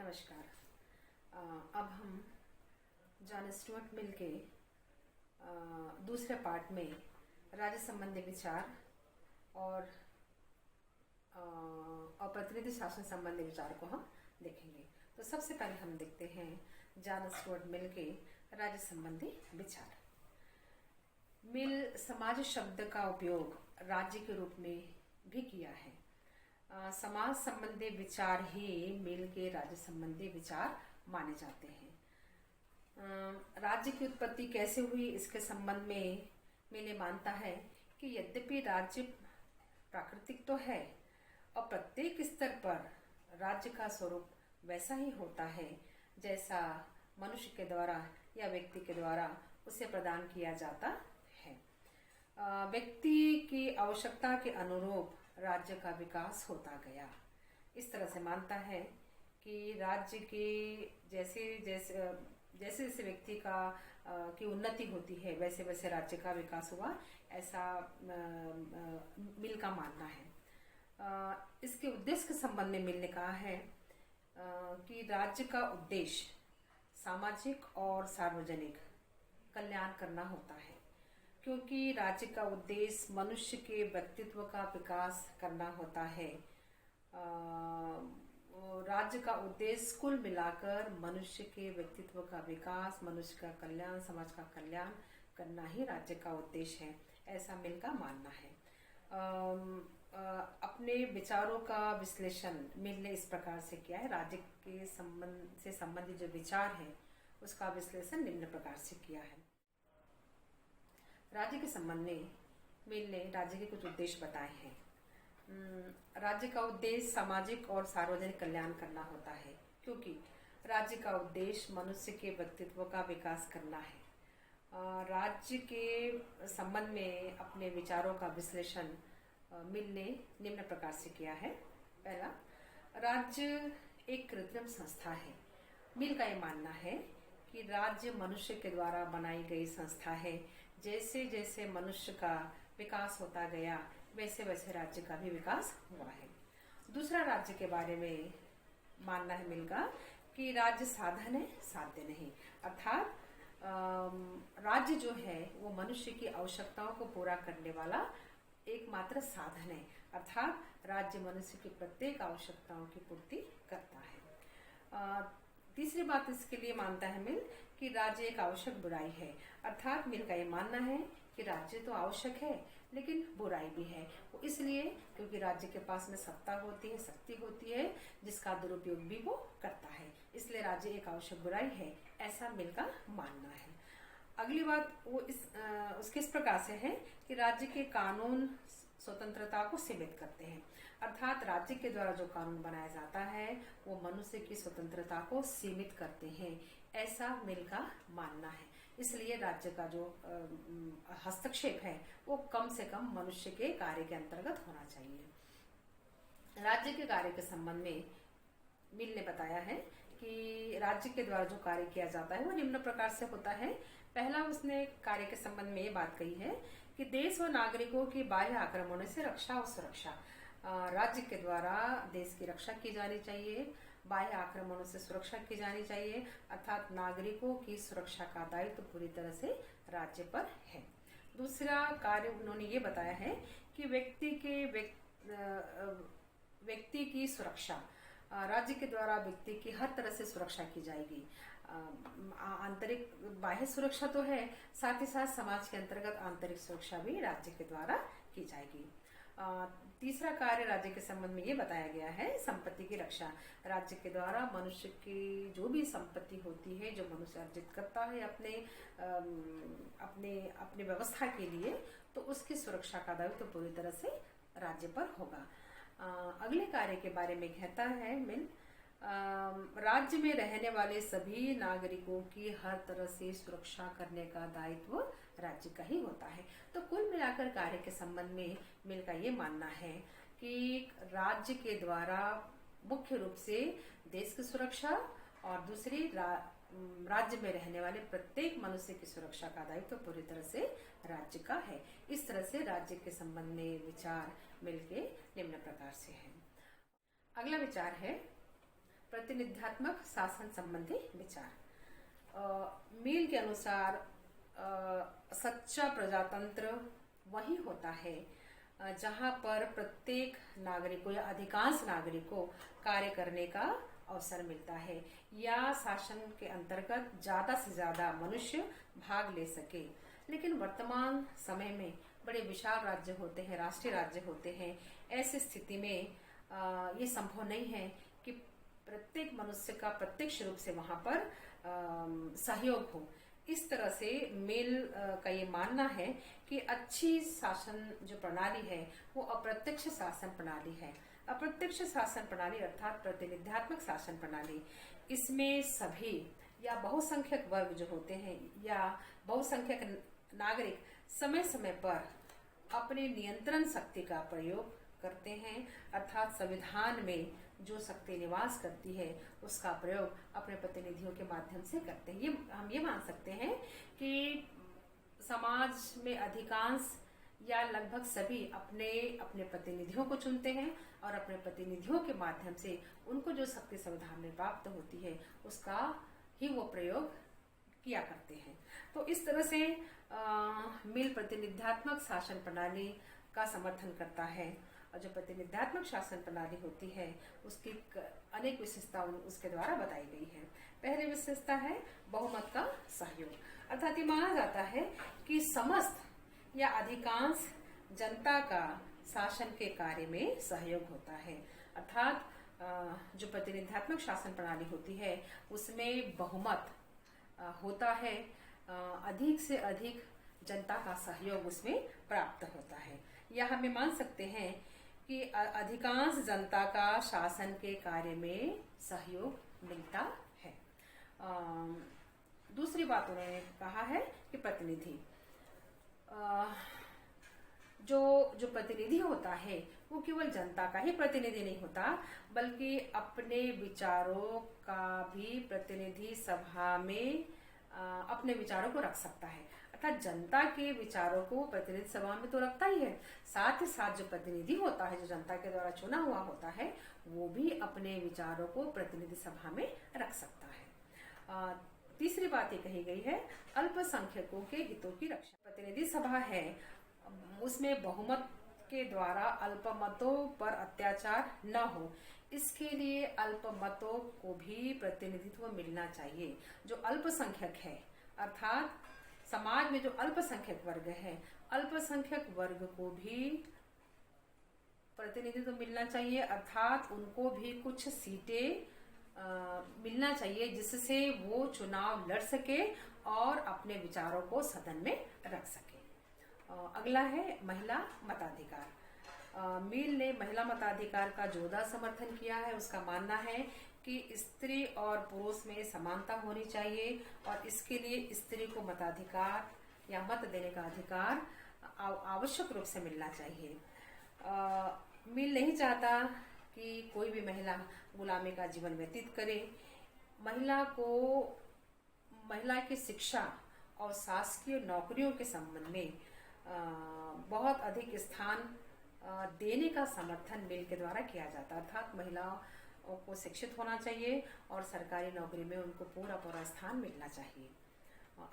नमस्कार। अब हम जॉन स्टुअर्ट मिल के दूसरे पार्ट में राज्य संबंधी विचार और प्रतिनिधि शासन संबंधी विचार को हम देखेंगे। तो सबसे पहले हम देखते हैं जॉन स्टुअर्ट मिल के राज्य संबंधी विचार। मिल समाज शब्द का उपयोग राज्य के रूप में भी किया है। समाज संबंधी विचार ही मिल के राज्य संबंधी विचार माने जाते हैं। राज्य की उत्पत्ति कैसे हुई इसके संबंध में मिल मानता है कि यद्यपि राज्य प्राकृतिक तो है और प्रत्येक स्तर पर राज्य का स्वरूप वैसा ही होता है जैसा मनुष्य के द्वारा या व्यक्ति के द्वारा उसे प्रदान किया जाता है। व्यक्ति की आवश्यकता के अनुरूप राज्य का विकास होता गया। इस तरह से मानता है कि राज्य के जैसे जैसे व्यक्ति का की उन्नति होती है वैसे वैसे राज्य का विकास हुआ, ऐसा मिल का मानना है। इसके उद्देश्य के संबंध में मिल ने कहा है कि राज्य का उद्देश्य सामाजिक और सार्वजनिक कल्याण करना होता है, क्योंकि राज्य का उद्देश्य मनुष्य के व्यक्तित्व का विकास करना होता है। राज्य का उद्देश्य कुल मिलाकर मनुष्य के व्यक्तित्व का विकास, मनुष्य का कल्याण, समाज का कल्याण करना ही राज्य का उद्देश्य है, ऐसा मिल का मानना है। अपने विचारों का विश्लेषण मिल ने इस प्रकार से किया है। राज्य के संबंध से संबंधित जो विचार है उसका विश्लेषण निम्न प्रकार से किया है। राज्य के संबंध में मिल ने राज्य के कुछ उद्देश्य बताए हैं। राज्य का उद्देश्य सामाजिक और सार्वजनिक कल्याण करना होता है, क्योंकि राज्य का उद्देश्य मनुष्य के व्यक्तित्व का विकास करना है। राज्य के संबंध में अपने विचारों का विश्लेषण मिल ने निम्न प्रकार से किया है। पहला, राज्य एक कृत्रिम संस्था है। मिल का ये मानना है कि राज्य मनुष्य के द्वारा बनाई गई संस्था है। जैसे जैसे मनुष्य का विकास होता गया वैसे वैसे राज्य का भी विकास हुआ है। दूसरा, राज्य के बारे में मानना है मिल का कि राज्य साधन है, साध्य नहीं। अर्थात राज्य जो है वो मनुष्य की आवश्यकताओं को पूरा करने वाला एकमात्र साधन है। अर्थात राज्य मनुष्य की प्रत्येक आवश्यकताओं की पूर्ति करता है। तीसरी बात इसके लिए मानता है मिल कि राज्य एक आवश्यक बुराई है। अर्थात मिल का ये मानना है कि राज्य तो आवश्यक है लेकिन बुराई भी है। वो इसलिए क्योंकि राज्य के पास में सत्ता होती है, शक्ति होती है, जिसका दुरुपयोग भी वो करता है, इसलिए राज्य एक आवश्यक बुराई है, ऐसा मिल का मानना है। अगली बात वो उसके इस प्रकार से है कि राज्य के कानून स्वतंत्रता को सीमित करते हैं। अर्थात राज्य के द्वारा जो कानून बनाया जाता है वो मनुष्य की स्वतंत्रता को सीमित करते हैं, ऐसा मिल का मानना है। इसलिए राज्य का जो हस्तक्षेप है वो कम से कम मनुष्य के कार्य के अंतर्गत होना चाहिए। राज्य के कार्य के संबंध में मिल ने बताया है कि राज्य के द्वारा जो कार्य किया जाता है वो निम्न प्रकार से होता है। पहला, उसने कार्य के संबंध में ये बात कही है कि देश व नागरिकों की बाह्य आक्रमणों से रक्षा और सुरक्षा। राज्य के द्वारा देश की रक्षा की जानी चाहिए, बाह्य आक्रमणों से सुरक्षा की जानी चाहिए। अर्थात नागरिकों की सुरक्षा का दायित्व तो पूरी तरह से राज्य पर है। दूसरा कार्य उन्होंने ये बताया है कि व्यक्ति की सुरक्षा, राज्य के द्वारा व्यक्ति की हर तरह से सुरक्षा की जाएगी। आंतरिक बाह्य सुरक्षा तो है, साथ ही साथ समाज के अंतर्गत आंतरिक सुरक्षा भी राज्य के द्वारा की जाएगी। तीसरा कार्य राज्य के संबंध में ये बताया गया है संपत्ति की रक्षा। राज्य के द्वारा मनुष्य की जो भी संपत्ति होती है, जो मनुष्य अर्जित करता है अपने व्यवस्था के लिए, तो उसकी सुरक्षा का दायित्व तो पूरी तरह से राज्य पर होगा। अगले कार्य के बारे में कहता है मिल, राज्य में रहने वाले सभी नागरिकों की हर तरह से सुरक्षा करने का दायित्व राज्य का ही होता है। तो कुल मिलाकर कार्य के संबंध में मिल का ये मानना है कि राज्य के द्वारा मुख्य रूप से देश की सुरक्षा और दूसरी राज्य में रहने वाले प्रत्येक मनुष्य की सुरक्षा का दायित्व तो पूरी तरह से राज्य का है। इस तरह से राज्य के संबंध में विचार मिल के निम्न प्रकार से है। अगला विचार है प्रतिनिध्यात्मक शासन संबंधी विचार। मिल के अनुसार सच्चा प्रजातंत्र वही होता है जहां पर प्रत्येक नागरिक को या अधिकांश नागरिक को कार्य करने का अवसर मिलता है या शासन के अंतर्गत ज्यादा से ज्यादा मनुष्य भाग ले सके। लेकिन वर्तमान समय में बड़े विशाल राज्य होते हैं, राष्ट्रीय राज्य होते हैं। ऐसी स्थिति में ये संभव नहीं है कि प्रत्येक मनुष्य का प्रत्यक्ष रूप से वहां पर सहयोग हो। इस तरह से मिल का ये मानना है कि अच्छी शासन जो प्रणाली है वो अप्रत्यक्ष शासन प्रणाली है। अप्रत्यक्ष शासन प्रणाली अर्थात प्रतिनिध्यात्मक शासन प्रणाली, इसमें सभी या बहुसंख्यक वर्ग जो होते हैं या बहुसंख्यक नागरिक समय समय पर अपने नियंत्रण शक्ति का प्रयोग करते हैं, अर्थात संविधान में जो शक्ति निवास करती है उसका प्रयोग अपने प्रतिनिधियों के माध्यम से करते हैं। ये हम ये मान सकते हैं कि समाज में अधिकांश या लगभग सभी अपने अपने प्रतिनिधियों को चुनते हैं और अपने प्रतिनिधियों के माध्यम से उनको जो शक्ति संविधान में प्राप्त होती है उसका ही वो प्रयोग किया करते हैं। तो इस तरह से मिल प्रतिनिध्यात्मक शासन प्रणाली का समर्थन करता है। और जो प्रतिनिध्यात्मक शासन प्रणाली होती है उसकी अनेक विशेषता उसके द्वारा बताई गई है। पहली विशेषता है बहुमत का सहयोग, अर्थात ये माना जाता है कि समस्त या अधिकांश जनता का शासन के कार्य में सहयोग होता है। अर्थात जो प्रतिनिध्यात्मक शासन प्रणाली होती है उसमें बहुमत होता है, अधिक से अधिक जनता का सहयोग उसमें प्राप्त होता है। या हम ये मान सकते हैं कि अधिकांश जनता का शासन के कार्य में सहयोग मिलता है। दूसरी बात उन्होंने कहा है कि प्रतिनिधि जो प्रतिनिधि होता है वो केवल जनता का ही प्रतिनिधि नहीं होता बल्कि अपने विचारों का भी प्रतिनिधि सभा में अपने विचारों को रख सकता है। अर्थात जनता के विचारों को प्रतिनिधि सभा में तो रखता ही है, साथ ही साथ जो प्रतिनिधि होता है, जो जनता के द्वारा चुना हुआ होता है, वो भी अपने विचारों को प्रतिनिधि सभा में रख सकता है। तीसरी बात ये कही गई है अल्पसंख्यकों के हितों की रक्षा। प्रतिनिधि सभा है उसमें बहुमत के द्वारा अल्पमतों पर अत्याचार न हो, इसके लिए अल्पमतों को भी प्रतिनिधित्व मिलना चाहिए। जो अल्पसंख्यक है अर्थात समाज में जो अल्पसंख्यक वर्ग है, अल्पसंख्यक वर्ग को भी प्रतिनिधित्व मिलना चाहिए, अर्थात उनको भी कुछ सीटें मिलना चाहिए जिससे वो चुनाव लड़ सके और अपने विचारों को सदन में रख सके। अगला है महिला मताधिकार। मिल ने महिला मताधिकार का जोरदार समर्थन किया है। उसका मानना है कि स्त्री और पुरुष में समानता होनी चाहिए और इसके लिए स्त्री को मताधिकार या मत देने का अधिकार आवश्यक रूप से मिलना चाहिए। मिल नहीं चाहता कि कोई भी महिला गुलामी का जीवन व्यतीत करे। महिला की शिक्षा और शासकीय नौकरियों के संबंध में बहुत अधिक स्थान देने का समर्थन मिल के द्वारा किया जाता है। अर्थात महिलाओं को शिक्षित होना चाहिए और सरकारी नौकरी में उनको पूरा स्थान मिलना चाहिए।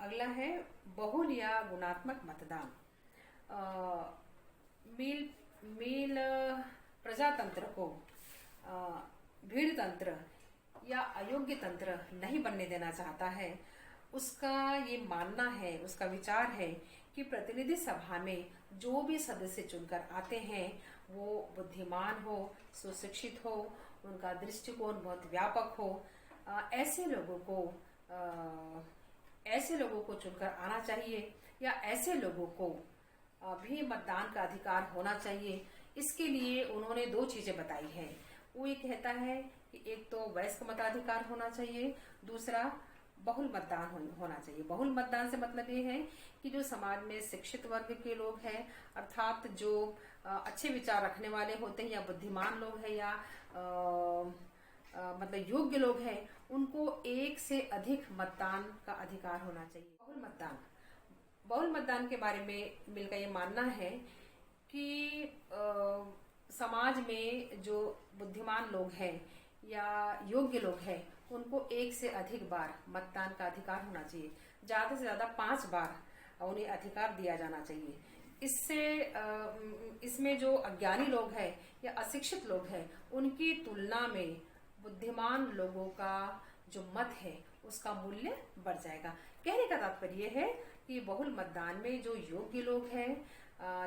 अगला है बहुल या गुणात्मक मतदान। मिल प्रजातंत्र को भीड़ तंत्र या अयोग्य तंत्र नहीं बनने देना चाहता है। उसका ये मानना है, उसका विचार है कि प्रतिनिधि सभा में जो भी सदस्य चुनकर आते हैं वो बुद्धिमान हो, सुशिक्षित हो, उनका दृष्टिकोण बहुत व्यापक हो। ऐसे लोगों को चुनकर आना चाहिए या ऐसे लोगों को भी मतदान का अधिकार होना चाहिए। इसके लिए उन्होंने दो चीजें बताई हैं। वो ये कहता है कि एक तो वयस्क मताधिकार होना चाहिए, दूसरा बहुल मतदान होना चाहिए। बहुल मतदान से मतलब ये है कि जो समाज में शिक्षित वर्ग के लोग हैं, अर्थात जो अच्छे विचार रखने वाले होते हैं या बुद्धिमान लोग हैं या मतलब योग्य लोग हैं, उनको एक से अधिक मतदान का अधिकार होना चाहिए। बहुल मतदान के बारे में मिल का ये मानना है कि समाज में जो बुद्धिमान लोग हैं या योग्य लोग हैं उनको एक से अधिक बार मतदान का अधिकार होना चाहिए। ज़्यादा से ज़्यादा 5 बार उन्हें अधिकार दिया जाना चाहिए। इससे इसमें जो अज्ञानी लोग हैं या अशिक्षित लोग हैं उनकी तुलना में बुद्धिमान लोगों का जो मत है उसका मूल्य बढ़ जाएगा। कहने का तात्पर्य है कि बहुल मतदान में जो योग्य लोग हैं,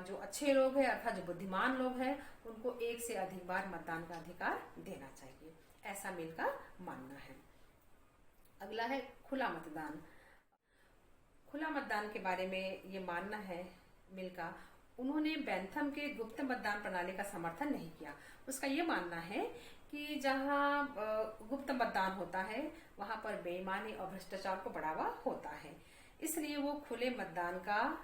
जो अच्छे लोग हैं अर्थात जो बुद्धिमान लोग हैं, उनको एक से अधिक बार मतदान का अधिकार देना चाहिए, ऐसा मिल का मानना है। अगला है खुला मतदान। खुला मतदान के बारे में ये मानना है मिल का, उन्होंने बेंथम के गुप्त मतदान प्रणाली का समर्थन नहीं किया। उसका ये मानना है कि जहाँ गुप्त मतदान होता है वहाँ पर बेईमानी और भ्रष्टाचार को बढ़ावा होता है, इसलिए वो खुले मतदान का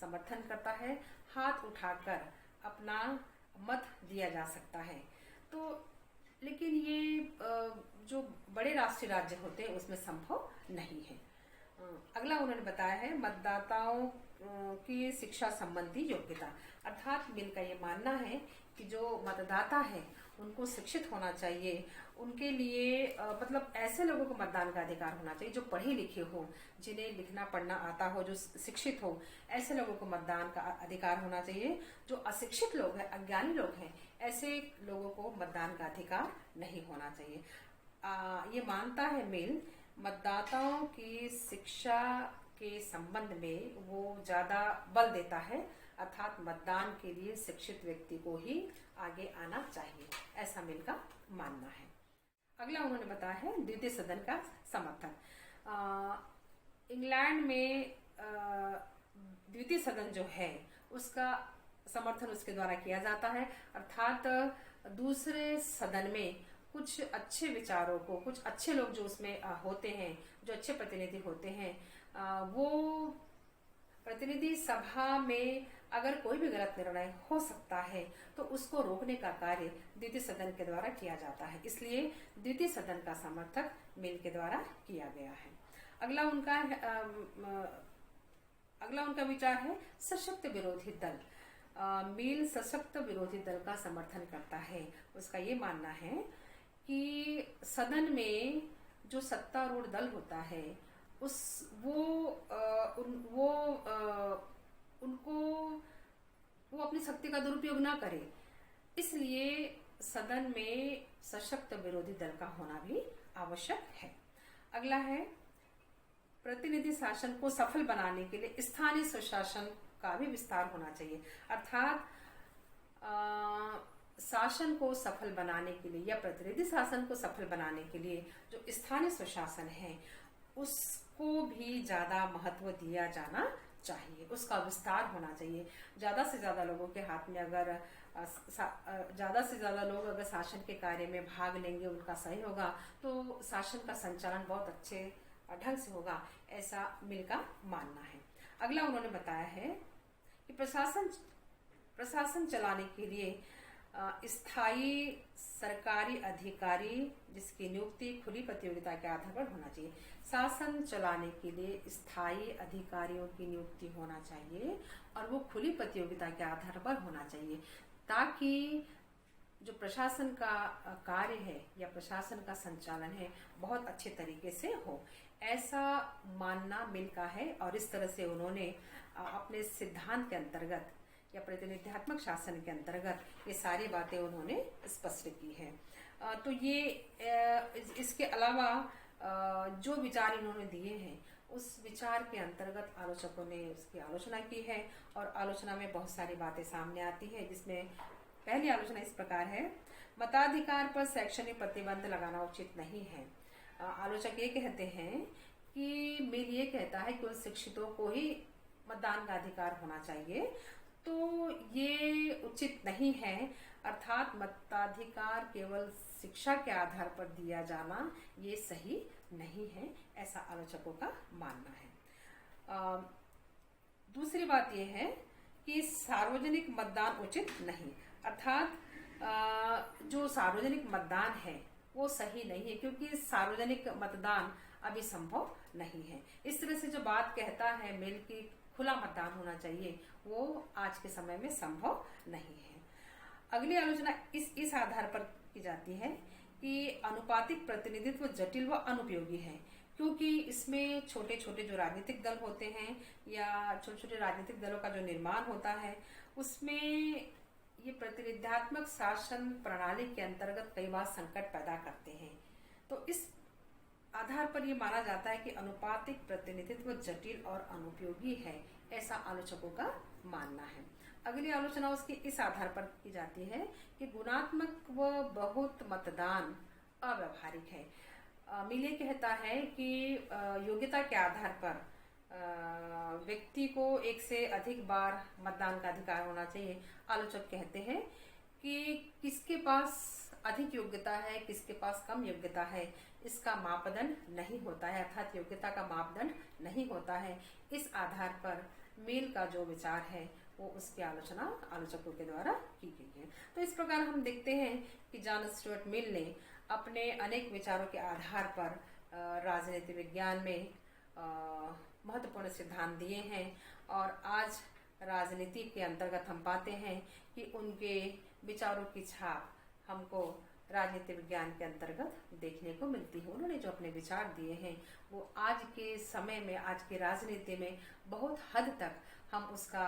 समर्थन करता है। हाथ उठाकर अपना मत दिया जा सकता है। तो लेकिन ये जो बड़े राष्ट्रीय राज्य होते हैं उसमें संभव नहीं है। अगला उन्होंने बताया है मतदाताओं की शिक्षा संबंधी योग्यता, अर्थात मिल का ये मानना है कि जो मतदाता है उनको शिक्षित होना चाहिए। उनके लिए मतलब ऐसे लोगों को मतदान का अधिकार होना चाहिए जो पढ़े लिखे हो, जिन्हें लिखना पढ़ना आता हो, जो शिक्षित हो, ऐसे लोगों को मतदान का अधिकार होना चाहिए। जो अशिक्षित लोग हैं, अज्ञानी लोग हैं, ऐसे लोगों को मतदान का अधिकार नहीं होना चाहिए। ये मानता है मिल मतदाताओं की शिक्षा के संबंध में वो ज्यादा बल देता है, अर्थात मतदान के लिए शिक्षित व्यक्ति को ही आगे आना चाहिए, ऐसा मिल का मानना है। अगला उन्होंने बताया है द्वितीय सदन का समर्थन। इंग्लैंड में द्वितीय सदन जो है उसका समर्थन उसके द्वारा किया जाता है, अर्थात दूसरे सदन में कुछ अच्छे विचारों को, कुछ अच्छे लोग जो उसमें होते हैं, जो अच्छे प्रतिनिधि होते हैं, वो प्रतिनिधि सभा में अगर कोई भी गलत निर्णय हो सकता है तो उसको रोकने का कार्य द्वितीय सदन के द्वारा किया जाता है, इसलिए द्वितीय सदन का समर्थक मिल के द्वारा किया गया है। अगला उनका विचार है सशक्त विरोधी दल। मिल सशक्त विरोधी दल का समर्थन करता है। उसका ये मानना है कि सदन में जो सत्तारूढ़ दल होता है वो अपनी शक्ति का दुरुपयोग ना करे, इसलिए सदन में सशक्त विरोधी दल का होना भी आवश्यक है। अगला है प्रतिनिधि शासन को सफल बनाने के लिए स्थानीय स्वशासन का भी विस्तार होना चाहिए, अर्थात शासन को सफल बनाने के लिए या प्रतिनिधि शासन को सफल बनाने के लिए जो स्थानीय स्वशासन है उसको भी ज्यादा महत्व दिया जाना चाहिए, उसका विस्तार होना चाहिए। ज्यादा से ज्यादा लोगों के हाथ में अगर ज्यादा से ज्यादा लोग अगर शासन के कार्य में भाग लेंगे, उनका सही होगा, तो शासन का संचालन बहुत अच्छे ढंग से होगा, ऐसा मिल का मानना है। अगला उन्होंने बताया है कि प्रशासन चलाने के लिए स्थायी सरकारी अधिकारी जिसकी नियुक्ति खुली प्रतियोगिता के आधार पर होना चाहिए। शासन चलाने के लिए स्थायी अधिकारियों की नियुक्ति होना चाहिए और वो खुली प्रतियोगिता के आधार पर होना चाहिए, ताकि जो प्रशासन का कार्य है या प्रशासन का संचालन है बहुत अच्छे तरीके से हो, ऐसा मानना मिल का है। और इस तरह से उन्होंने अपने सिद्धांत के अंतर्गत या प्रतिनिध्यात्मक शासन के अंतर्गत ये सारी बातें उन्होंने स्पष्ट की है। तो ये इसके अलावा जो विचार इन्होंने दिए हैं उस विचार के अंतर्गत आलोचकों ने उसकी आलोचना की है और आलोचना में बहुत सारी बातें सामने आती है, जिसमें पहली आलोचना इस प्रकार है, मताधिकार पर शैक्षणिक प्रतिबंध लगाना उचित नहीं है। आलोचक ये कहते हैं कि मिल ये कहता है कि उन शिक्षितों को ही मतदान का अधिकार होना चाहिए, तो ये उचित नहीं है, अर्थात मताधिकार केवल शिक्षा के आधार पर दिया जाना ये सही नहीं है, ऐसा आलोचकों का मानना है। दूसरी बात यह है कि सार्वजनिक मतदान उचित नहीं, अर्थात जो सार्वजनिक मतदान है वो सही नहीं है, क्योंकि सार्वजनिक मतदान अभी संभव नहीं है। इस तरह से जो बात कहता है मिल की खुला मतदान होना चाहिए, वो आज के समय में संभव नहीं है। अगली आलोचना इस आधार पर की जाती है कि अनुपातिक प्रतिनिधित्व जटिल व अनुपयोगी है, क्योंकि इसमें छोटे छोटे जो राजनीतिक दल होते हैं या छोटे छोटे राजनीतिक दलों का जो निर्माण होता है, उसमें ये प्रतिनिधित्वात्मक शासन प्रणाली के अंतर्गत कई बार संकट पैदा करते हैं। तो इस आधार पर ये माना जाता है कि अनुपातिक प्रतिनिधित्व जटिल और अनुपयोगी है, ऐसा आलोचकों का मानना है। अगली आलोचना उसकी इस आधार पर की जाती है कि गुणात्मक व बहुत मतदान अव्यावहारिक है। मिले कहता है कि योग्यता के आधार पर व्यक्ति को एक से अधिक बार मतदान का अधिकार होना चाहिए। आलोचक कहते हैं कि किसके पास अधिक योग्यता है, किसके पास कम योग्यता है, इसका मापदंड नहीं होता है, अर्थात योग्यता का मापदंड नहीं होता है। इस आधार पर मिल का जो विचार है वो उसकी आलोचना आलोचकों के द्वारा की गई है। तो इस प्रकार हम देखते हैं कि जॉन स्टुअर्ट मिल ने अपने अनेक विचारों के आधार पर राजनीति विज्ञान में महत्वपूर्ण सिद्धांत दिए हैं, और आज राजनीति के अंतर्गत हम पाते हैं कि उनके विचारों की छाप हमको राजनीति विज्ञान के अंतर्गत देखने को मिलती है। उन्होंने जो अपने विचार दिए हैं वो आज के समय में, आज की राजनीति में बहुत हद तक हम उसका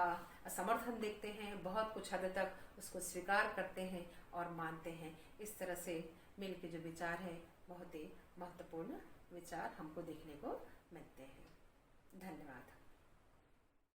समर्थन देखते हैं, बहुत कुछ हद तक उसको स्वीकार करते हैं और मानते हैं। इस तरह से मिल के जो विचार है बहुत ही महत्वपूर्ण विचार हमको देखने को मिलते हैं। धन्यवाद।